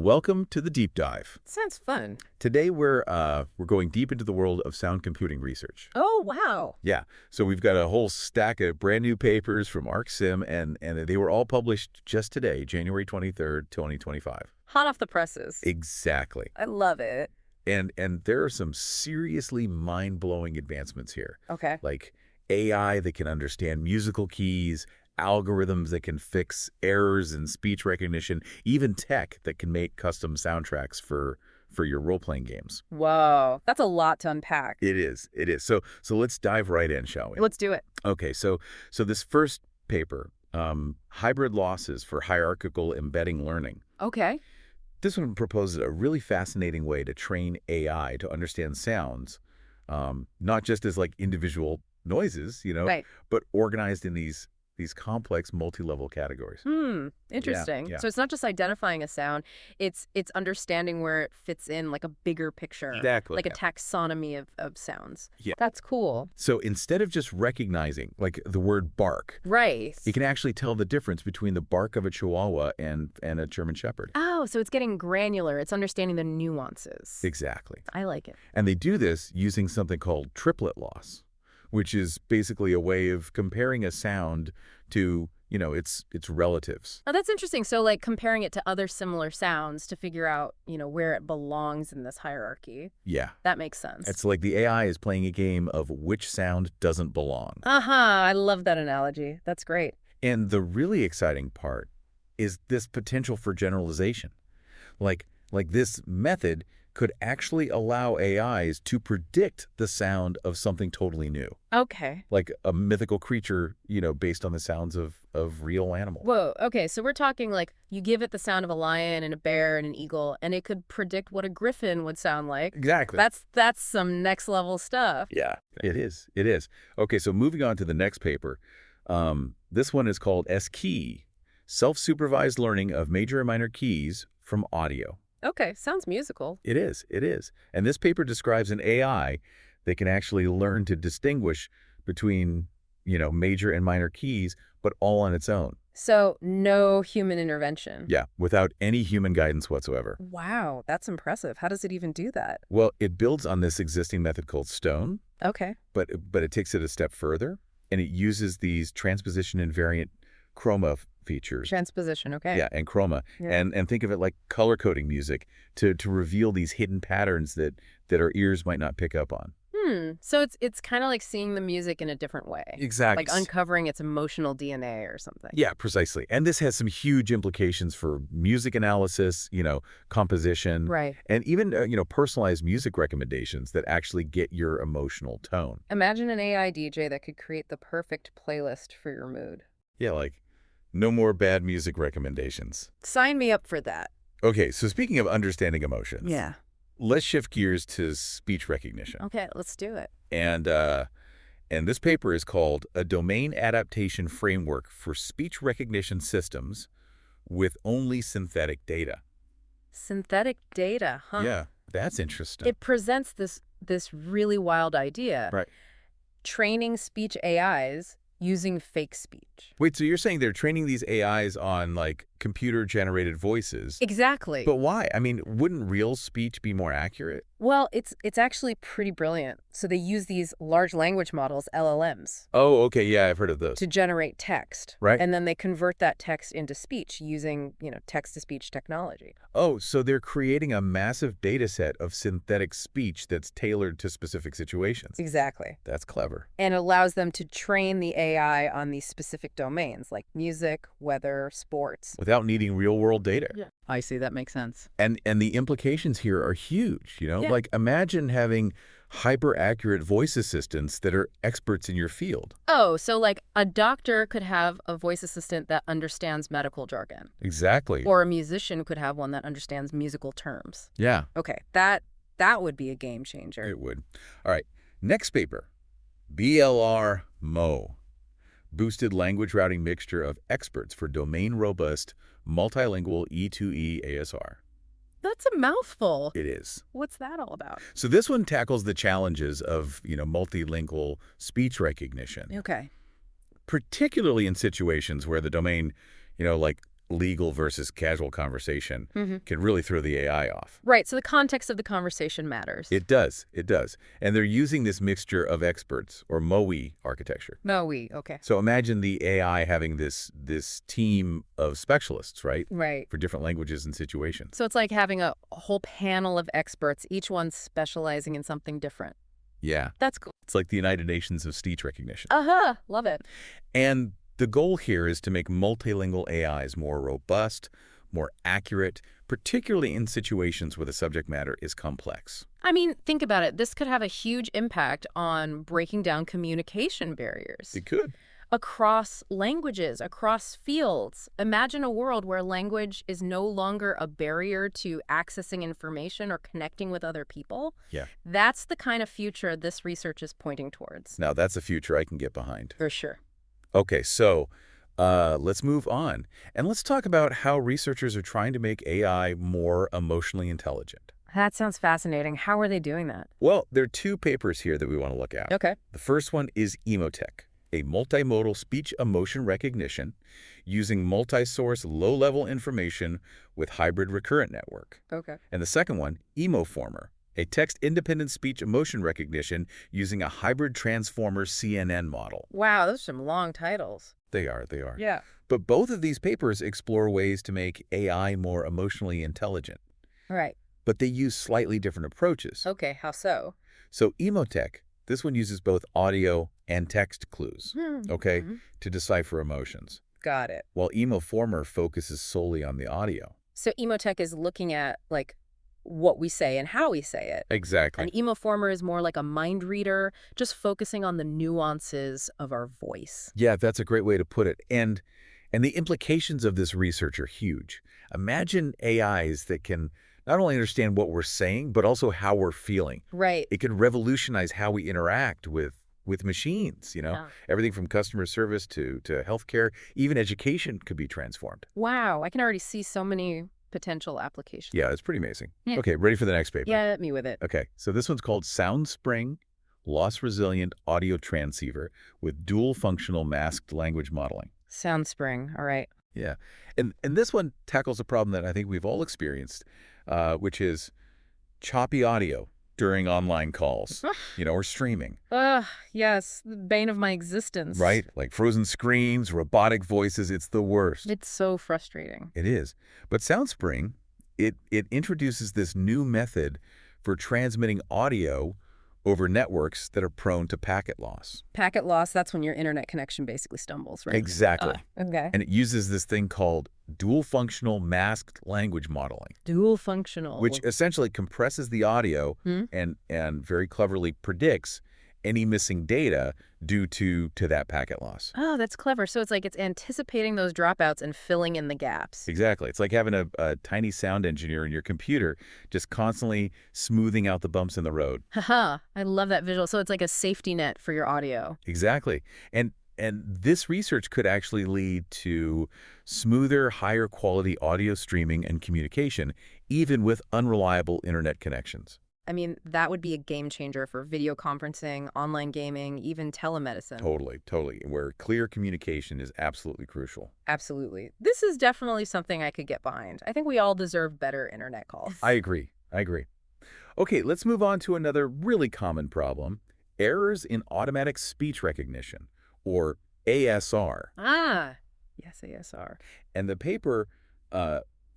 Welcome to the deep dive. Sounds fun. Today we're going deep into the world of sound computing research. Oh, wow. Yeah, so we've got a whole stack of brand new papers from ArcSim, and they were all published just today, January 23rd, 2025. Hot off the presses. Exactly. I love it. And there are some seriously mind-blowing advancements here. Okay. Like AI that can understand musical keys, algorithms that can fix errors in speech recognition, even tech that can make custom soundtracks for your role-playing games. Whoa, that's a lot to unpack. It is. It is. So let's dive right in, shall we? Let's do it. Okay, so this first paper, hybrid losses for hierarchical embedding learning. Okay. This one proposes a really fascinating way to train AI to understand sounds, not just as like individual noises, Right. but organized in these complex multi-level categories. Interesting. Yeah. So it's not just identifying a sound, it's understanding where it fits in like a bigger picture. Exactly. Like a taxonomy of sounds. Yeah. That's cool. So instead of just recognizing like the word bark, Right. it can actually tell the difference between the bark of a Chihuahua and a German Shepherd. Oh, so it's getting granular. It's understanding the nuances. Exactly. I like it. And they do this using something called triplet loss, which is basically a way of comparing a sound to, its relatives. Oh, that's interesting. So like comparing it to other similar sounds to figure out, where it belongs in this hierarchy. Yeah. That makes sense. It's like the AI is playing a game of which sound doesn't belong. I love that analogy. That's great. And the really exciting part is this potential for generalization. Like this method could actually allow AIs to predict the sound of something totally new. Okay. Like a mythical creature, based on the sounds of real animals. Whoa. Okay. So we're talking like you give it the sound of a lion and a bear and an eagle, and it could predict what a griffin would sound like. Exactly. That's some next level stuff. Yeah, it is. It is. Okay, so moving on to the next paper. This one is called S-Key, Self-supervised learning of major and minor keys from audio. Okay. Sounds musical. It is. It is. And this paper describes an AI that can actually learn to distinguish between, major and minor keys, but all on its own. So no human intervention. Yeah, without any human guidance whatsoever. Wow. That's impressive. How does it even do that? Well, it builds on this existing method called Stone, Okay. but it takes it a step further, and it uses these transposition invariant chroma features. Transposition. Okay. Yeah, and chroma. Yeah. And think of it like color coding music to reveal these hidden patterns that our ears might not pick up on. So it's kind of like seeing the music in a different way. Exactly. Like uncovering its emotional DNA or something. Yeah, precisely. And this has some huge implications for music analysis, composition. Right. And even, personalized music recommendations that actually get your emotional tone. Imagine an AI DJ that could create the perfect playlist for your mood. Yeah, like no more bad music recommendations. Sign me up for that. Okay, so speaking of understanding emotions. Yeah. Let's shift gears to speech recognition. Okay, let's do it. And this paper is called A Domain Adaptation Framework for Speech Recognition Systems with Only Synthetic Data. Synthetic data, huh? Yeah, that's interesting. It presents this really wild idea. Right. Training speech AIs using fake speech. Wait, so you're saying they're training these AIs on, like, computer-generated voices? Exactly. But why? I mean, wouldn't real speech be more accurate? Well, it's actually pretty brilliant. So they use these large language models, LLMs, Oh, okay, yeah, I've heard of those. to generate text. Right. And then they convert that text into speech using, text-to-speech technology. Oh, so they're creating a massive data set of synthetic speech that's tailored to specific situations. Exactly. That's clever. And allows them to train the AI on these specific domains like music, weather, sports. Without needing real-world data. Yeah. I see. That makes sense. And the implications here are huge, Yeah. Like, imagine having hyper-accurate voice assistants that are experts in your field. Oh, so like a doctor could have a voice assistant that understands medical jargon. Exactly. Or a musician could have one that understands musical terms. Yeah, Okay, that would be a game changer. it would. All right, next paper, BLR-MO, Boosted Language Routing Mixture of Experts for Domain-Robust Multilingual E2E ASR. That's a mouthful. It is. What's that all about? So this one tackles the challenges of, multilingual speech recognition, Okay. particularly in situations where the domain, like legal versus casual conversation Hmm. can really throw the AI off. Right, so the context of the conversation matters. It does. It does. And they're using this mixture of experts, or MOE architecture. Okay. So imagine the AI having this team of specialists, right? Right. For different languages and situations. So it's like having a whole panel of experts, each one specializing in something different. Yeah. That's cool. It's like the United Nations of speech recognition. Uh-huh. Love it. And the goal here is to make multilingual AIs more robust, more accurate, particularly in situations where the subject matter is complex. I mean, think about it. This could have a huge impact on breaking down communication barriers It could. across languages, across fields. Imagine a world where language is no longer a barrier to accessing information or connecting with other people. Yeah. That's the kind of future this research is pointing towards. Now, that's a future I can get behind. For sure. Okay, so let's move on. And let's talk about how researchers are trying to make AI more emotionally intelligent. That sounds fascinating. How are they doing that? Well, there are two papers here that we want to look at. Okay. The first one is Emotech, a multimodal speech emotion recognition using multi-source low-level information with hybrid recurrent network. Okay. And the second one, Emoformer, a text-independent speech emotion recognition using a hybrid transformer CNN model. Wow, those are some long titles. They are. Yeah. But both of these papers explore ways to make AI more emotionally intelligent. Right. But they use slightly different approaches. Okay, how so? So Emotech, this one uses both audio and text clues, okay, to decipher emotions, Got it. while Emoformer focuses solely on the audio. So Emotech is looking at, like, what we say and how we say it. Exactly. And Emoformer is more like a mind reader, just focusing on the nuances of our voice. Yeah, that's a great way to put it. And the implications of this research are huge. Imagine AIs that can not only understand what we're saying, but also how we're feeling. Right. It could revolutionize how we interact with machines, Yeah. Everything from customer service to healthcare, even education could be transformed. Wow, I can already see so many potential applications. Yeah, it's pretty amazing. Yeah. Okay, ready for the next paper? Yeah, hit me with it. Okay, so this one's called SoundSpring Loss-Resilient Audio Transceiver with Dual Functional Masked Language Modeling. Soundspring, all right. Yeah, and this one tackles a problem that I think we've all experienced, which is choppy audio during online calls, or streaming. Yes, the bane of my existence. Right? Like frozen screens, robotic voices, it's the worst. It's so frustrating. It is. But SoundSpring, it introduces this new method for transmitting audio over networks that are prone to packet loss. Packet loss, that's when your internet connection basically stumbles, right? Exactly. Okay. And it uses this thing called dual functional masked language modeling, Dual functional. which essentially compresses the audio and very cleverly predicts any missing data due to that packet loss. Oh, that's clever. So it's like it's anticipating those dropouts and filling in the gaps. Exactly. It's like having a tiny sound engineer in your computer just constantly smoothing out the bumps in the road. Haha, I love that visual. So it's like a safety net for your audio. Exactly. And this research could actually lead to smoother, higher quality audio streaming and communication, even with unreliable internet connections. I mean, that would be a game changer for video conferencing, online gaming, even telemedicine. Totally. Where clear communication is absolutely crucial. Absolutely. This is definitely something I could get behind. I think we all deserve better internet calls. I agree. Okay, let's move on to another really common problem, errors in automatic speech recognition, or ASR. Yes, ASR. And the paper,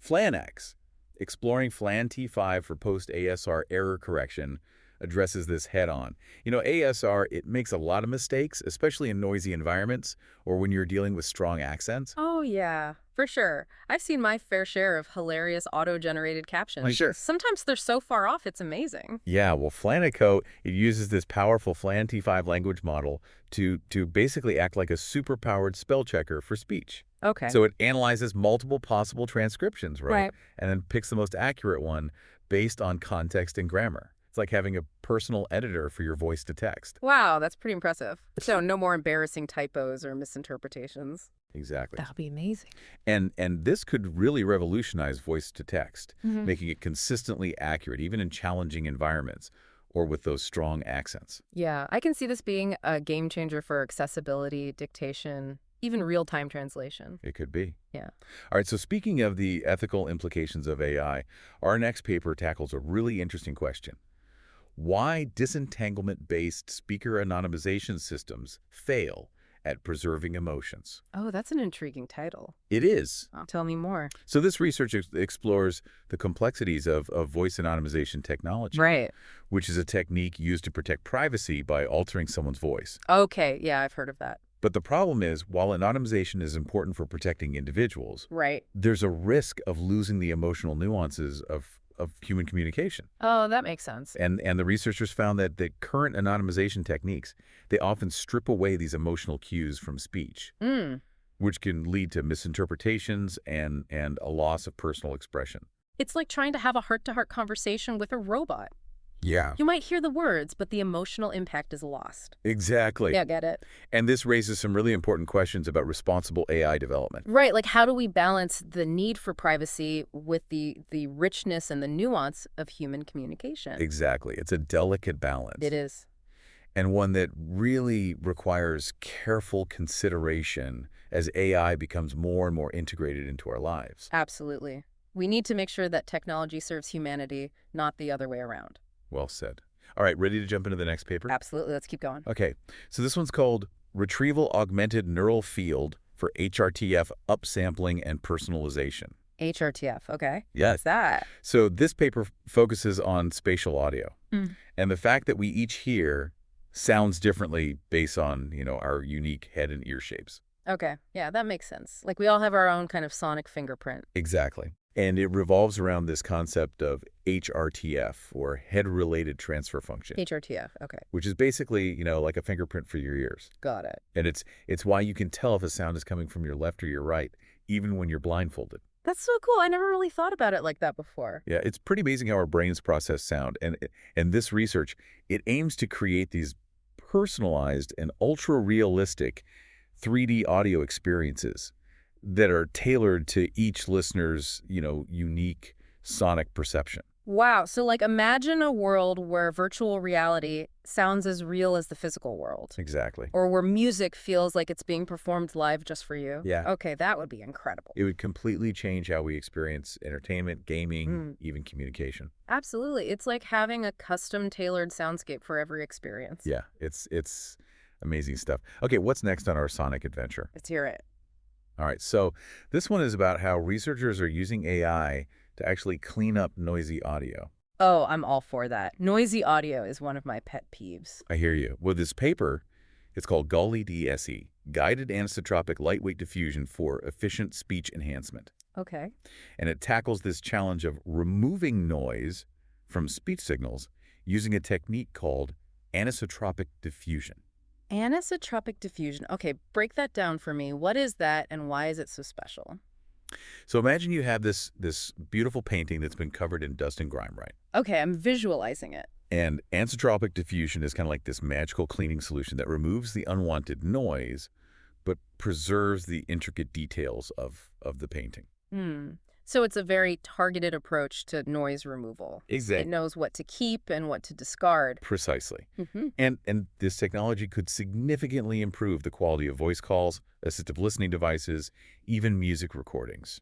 FlanX, Exploring Flan T5 for Post-ASR Error Correction, addresses this head-on. ASR, it makes a lot of mistakes, especially in noisy environments or when you're dealing with strong accents. Oh, yeah, for sure. I've seen my fair share of hilarious auto-generated captions. Sure. Sometimes they're so far off, it's amazing. Yeah, well, Flanico, it uses this powerful Flan T5 language model to basically act like a super-powered spell checker for speech. Okay. So it analyzes multiple possible transcriptions, Right. And then picks the most accurate one based on context and grammar. It's like having a personal editor for your voice to text. Wow, that's pretty impressive. So no more embarrassing typos or misinterpretations. Exactly. That would be amazing. And this could really revolutionize voice to text, Mhm. making it consistently accurate, even in challenging environments or with those strong accents. Yeah, I can see this being a game changer for accessibility, dictation, Even real-time translation. It could be. Yeah. All right, so speaking of the ethical implications of AI, our next paper tackles a really interesting question. Why disentanglement-based speaker anonymization systems fail at preserving emotions. Oh, that's an intriguing title. It is. Tell me more. So this research explores the complexities of voice anonymization technology, Right. which is a technique used to protect privacy by altering someone's voice. Okay, yeah, I've heard of that. But the problem is, while anonymization is important for protecting individuals, Right. there's a risk of losing the emotional nuances of human communication. Oh, that makes sense. And the researchers found that the current anonymization techniques, they often strip away these emotional cues from speech, which can lead to misinterpretations and a loss of personal expression. It's like trying to have a heart-to-heart conversation with a robot. Yeah. You might hear the words, but the emotional impact is lost. Exactly. Yeah, get it. And this raises some really important questions about responsible AI development. Right, like how do we balance the need for privacy with the richness and the nuance of human communication? Exactly. It's a delicate balance. It is. And one that really requires careful consideration as AI becomes more and more integrated into our lives. Absolutely. We need to make sure that technology serves humanity, not the other way around. Well said. All right, ready to jump into the next paper? Absolutely. Let's keep going. Okay, so this one's called Retrieval Augmented Neural Field for HRTF Upsampling and Personalization. HRTF, okay. Yeah. What's that? So this paper focuses on spatial audio and the fact that we each hear sounds differently based on, our unique head and ear shapes. Okay, yeah, that makes sense. Like we all have our own kind of sonic fingerprint. Exactly. And it revolves around this concept of HRTF, or head-related transfer function. HRTF, okay. Which is basically, like a fingerprint for your ears. Got it. And it's why you can tell if a sound is coming from your left or your right, even when you're blindfolded. That's so cool. I never really thought about it like that before. Yeah, it's pretty amazing how our brains process sound. And this research, it aims to create these personalized and ultra-realistic 3D audio experiences that are tailored to each listener's, unique sonic perception. Wow. So like imagine a world where virtual reality sounds as real as the physical world. Exactly. Or where music feels like it's being performed live just for you. Yeah. Okay, that would be incredible. It would completely change how we experience entertainment, gaming, even communication. Absolutely. It's like having a custom-tailored soundscape for every experience. Yeah, it's amazing stuff. Okay, what's next on our sonic adventure? Let's hear it. All right, so this one is about how researchers are using AI to actually clean up noisy audio. Oh, I'm all for that. Noisy audio is one of my pet peeves. I hear you. Well, this paper, it's called GALI-DSE, Guided Anisotropic Lightweight Diffusion for Efficient Speech Enhancement. Okay. And it tackles this challenge of removing noise from speech signals using a technique called anisotropic diffusion. Anisotropic diffusion. Okay, break that down for me. What is that and why is it so special? So imagine you have this beautiful painting that's been covered in dust and grime, right? Okay, I'm visualizing it. And anisotropic diffusion is kind of like this magical cleaning solution that removes the unwanted noise, but preserves the intricate details of the painting. So it's a very targeted approach to noise removal. Exactly. It knows what to keep and what to discard. Precisely. And this technology could significantly improve the quality of voice calls, assistive listening devices, even music recordings.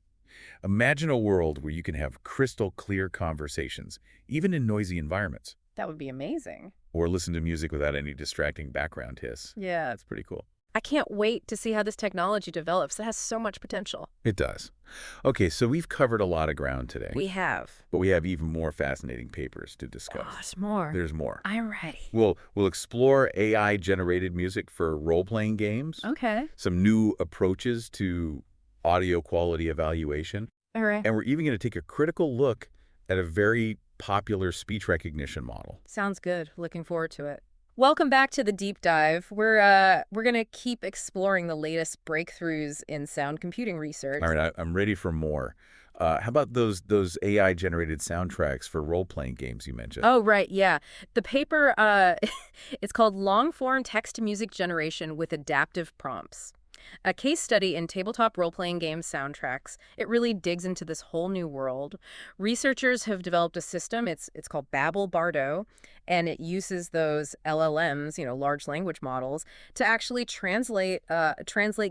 Imagine a world where you can have crystal clear conversations, even in noisy environments. That would be amazing. Or listen to music without any distracting background hiss. Yeah. That's pretty cool. I can't wait to see how this technology develops. It has so much potential. It does. Okay, so we've covered a lot of ground today. We have. But we have even more fascinating papers to discuss. Oh, there's more. There's more. I'm ready. We'll explore AI-generated music for role-playing games. Okay. Some new approaches to audio quality evaluation. All right. And we're even going to take a critical look at a very popular speech recognition model. Sounds good. Looking forward to it. Welcome back to the deep dive. We're going to keep exploring the latest breakthroughs in sound computing research. All right, I'm ready for more. How about those AI-generated soundtracks for role-playing games you mentioned? Oh, right, yeah. The paper, it's called Long-Form Text-to-Music Generation with Adaptive Prompts. A case study in tabletop role-playing game soundtracks. It really digs into this whole new world. Researchers have developed a system. It's called Babel Bardo, and it uses those LLMs, large language models, to actually translate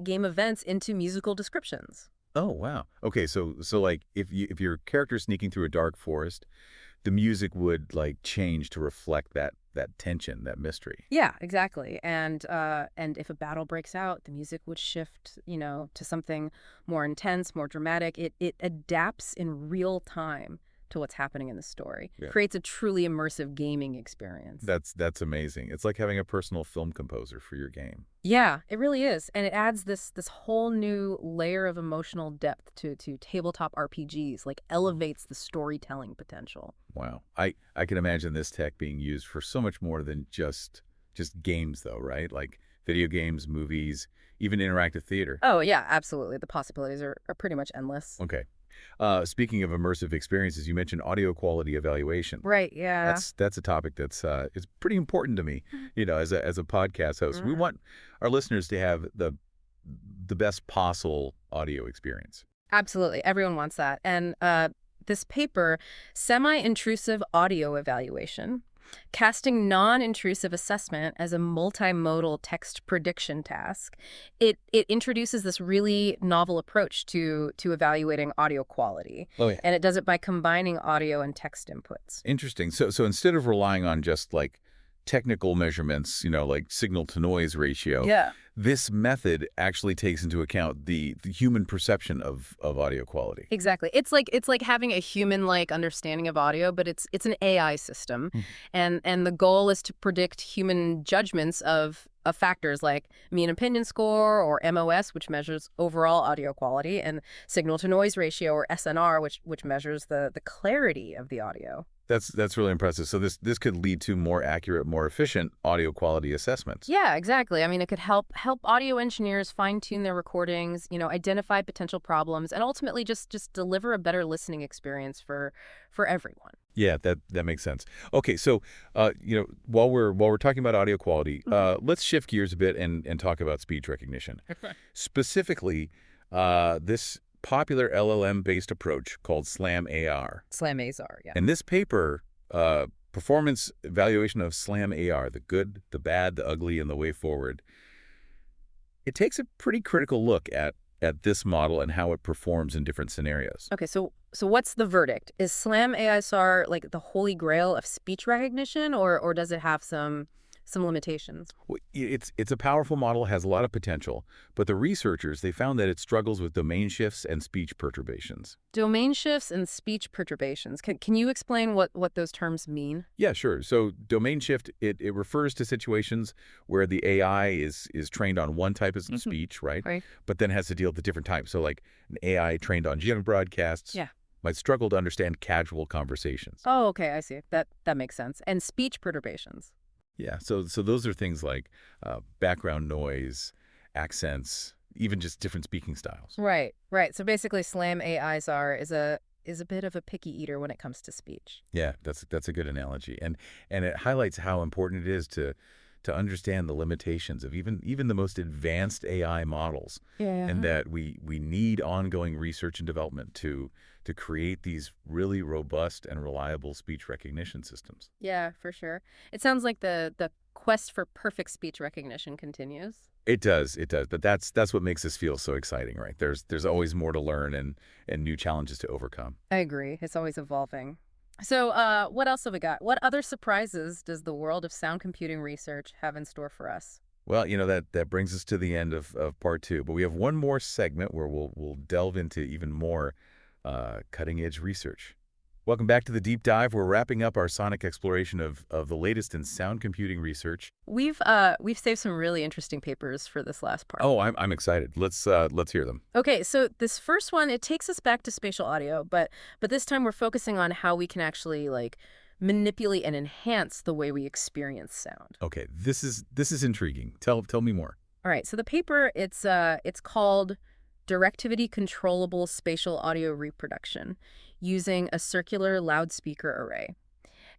game events into musical descriptions. Oh, wow. Okay, so like if your character's sneaking through a dark forest, the music would like change to reflect that tension, that mystery. Yeah, exactly. And if a battle breaks out, the music would shift, to something more intense, more dramatic. It adapts in real time to what's happening in the story. Yeah. Creates a truly immersive gaming experience. That's amazing. It's like having a personal film composer for your game. Yeah, it really is. And it adds this whole new layer of emotional depth to tabletop RPGs, like elevates the storytelling potential. Wow. I can imagine this tech being used for so much more than just games though, right? Like video games, movies, even interactive theater. Oh, yeah, absolutely. The possibilities are pretty much endless. Okay. Speaking of immersive experiences, you mentioned audio quality evaluation. Right, yeah. That's a topic that's is pretty important to me. As a podcast host, we want our listeners to have the best possible audio experience. Absolutely. Everyone wants that. And this paper, Semi-Intrusive Audio Evaluation, casting non-intrusive assessment as a multimodal text prediction task, it introduces this really novel approach to evaluating audio quality. Oh yeah. And it does it by combining audio and text inputs. Interesting. So instead of relying on just like technical measurements, like signal to noise ratio, Yeah. this method actually takes into account the human perception of audio quality. Exactly. It's like having a human-like understanding of audio, but it's an AI system. Mhm. And the goal is to predict human judgments of factors like mean opinion score or MOS, which measures overall audio quality, and signal to noise ratio or SNR, which measures the clarity of the audio. That's really impressive. So this could lead to more accurate, more efficient audio quality assessments. Yeah, exactly. I mean, it could help audio engineers fine-tune their recordings, identify potential problems, and ultimately just deliver a better listening experience for everyone. Yeah, that makes sense. Okay, so while we're talking about audio quality, let's shift gears a bit and talk about speech recognition. Okay. Specifically, this popular LLM-based approach called SLAM-AR. SLAM-ASR, yeah. And this paper, performance evaluation of SLAM-AR, the good, the bad, the ugly, and the way forward, it takes a pretty critical look at this model and how it performs in different scenarios. Okay, so what's the verdict? Is SLAM-ASR like the holy grail of speech recognition, or does it have some limitations? Well, it's a powerful model, has a lot of potential, but the researchers, they found that it struggles with domain shifts and speech perturbations. Domain shifts and speech perturbations. Can you explain what those terms mean? Yeah, sure. So domain shift, it refers to situations where the AI is trained on one type of speech, right? Right. But then has to deal with the different types. So like an AI trained on gym broadcasts Yeah. might struggle to understand casual conversations. Oh, okay, I see. That makes sense. And speech perturbations. Yeah, so those are things like background noise, accents, even just different speaking styles. Right, right. So basically, SLAM-ASR is a bit of a picky eater when it comes to speech. Yeah, that's a good analogy, and it highlights how important it is to understand the limitations of even the most advanced AI models, Yeah. and that we need ongoing research and development to create these really robust and reliable speech recognition systems. Yeah, for sure. It sounds like the quest for perfect speech recognition continues. It does, but that's what makes this feel so exciting, right? There's always more to learn and new challenges to overcome. I agree. It's always evolving. So what else have we got? What other surprises does the world of sound computing research have in store for us? Well, that brings us to the end of part two, but we have one more segment where we'll delve into even more cutting-edge research. Welcome back to the Deep Dive. We're wrapping up our sonic exploration of the latest in sound computing research. We've saved some really interesting papers for this last part. Oh, I'm excited. Let's hear them. Okay, so this first one, it takes us back to spatial audio, but this time we're focusing on how we can actually manipulate and enhance the way we experience sound. Okay, this is intriguing. Tell me more. All right, so the paper, it's called Directivity Controllable Spatial Audio Reproduction using a circular loudspeaker array.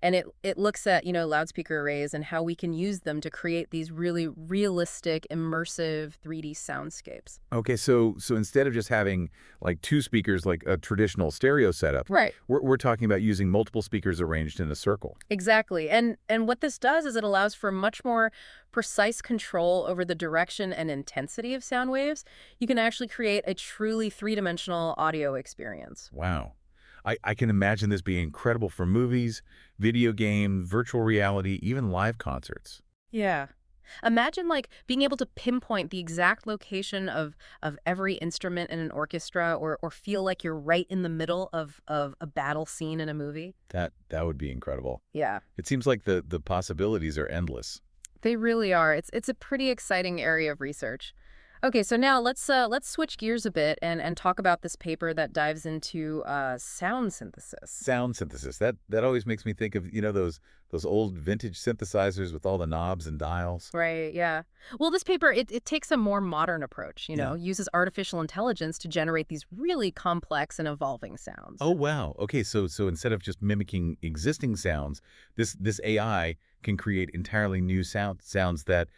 And it looks at, loudspeaker arrays and how we can use them to create these really realistic, immersive 3D soundscapes. Okay, so instead of just having like two speakers like a traditional stereo setup, Right. we're talking about using multiple speakers arranged in a circle. Exactly. And what this does is it allows for much more precise control over the direction and intensity of sound waves. You can actually create a truly three-dimensional audio experience. Wow. I can imagine this being incredible for movies, video games, virtual reality, even live concerts. Yeah. Imagine like being able to pinpoint the exact location of every instrument in an orchestra or feel like you're right in the middle of a battle scene in a movie. That would be incredible. Yeah. It seems like the possibilities are endless. They really are. It's a pretty exciting area of research. Okay, so now let's switch gears a bit and talk about this paper that dives into sound synthesis. Sound synthesis. That always makes me think of, those old vintage synthesizers with all the knobs and dials. Right, yeah. Well, this paper, it takes a more modern approach, Yeah. uses artificial intelligence to generate these really complex and evolving sounds. Oh, wow. Okay, so instead of just mimicking existing sounds, this AI can create entirely new sounds that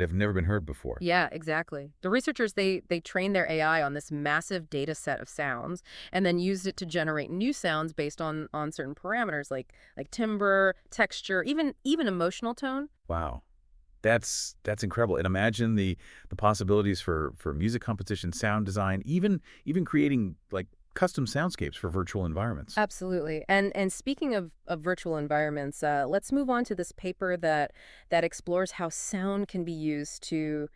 have never been heard before. Yeah, exactly. The researchers, they trained their AI on this massive data set of sounds and then used it to generate new sounds based on certain parameters like timbre, texture, even emotional tone. Wow. That's incredible. And imagine the possibilities for music composition, sound design, even creating like custom soundscapes for virtual environments. Absolutely. And speaking of virtual environments, let's move on to this paper that explores how sound can be used to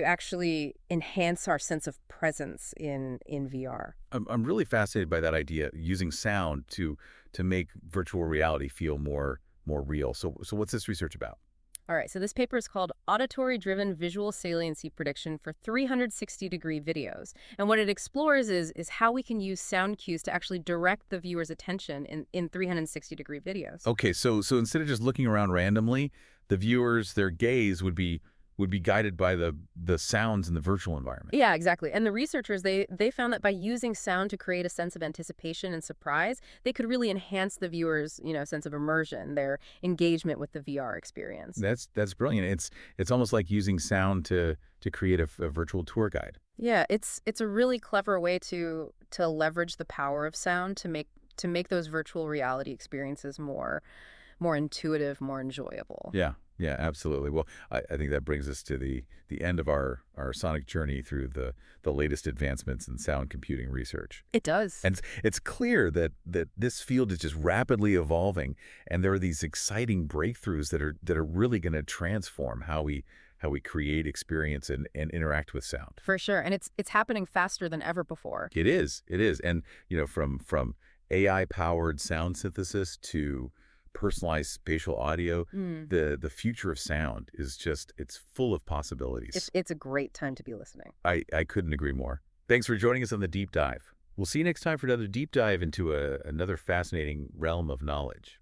actually enhance our sense of presence in VR. I'm really fascinated by that idea, using sound to make virtual reality feel more real. So what's this research about? All right, so this paper is called Auditory-Driven Visual Saliency Prediction for 360-degree videos. And what it explores is how we can use sound cues to actually direct the viewer's attention in 360-degree videos. Okay, so instead of just looking around randomly, the viewers, their gaze would be guided by the sounds in the virtual environment. Yeah, exactly. And the researchers, they found that by using sound to create a sense of anticipation and surprise, they could really enhance the viewer's, sense of immersion, their engagement with the VR experience. That's brilliant. It's almost like using sound to create a virtual tour guide. Yeah, it's a really clever way to leverage the power of sound to make those virtual reality experiences more intuitive, more enjoyable. Yeah, absolutely. Well, I think that brings us to the end of our sonic journey through the latest advancements in sound computing research. It does. And it's clear that this field is just rapidly evolving, and there are these exciting breakthroughs that are really going to transform how we create, experience, and interact with sound. For sure. And it's happening faster than ever before. It is. And from AI-powered sound synthesis to personalized spatial audio, Mm. the future of sound is it's full of possibilities. It's a great time to be listening. I couldn't agree more. Thanks for joining us on the deep dive. We'll see you next time for another deep dive into another fascinating realm of knowledge.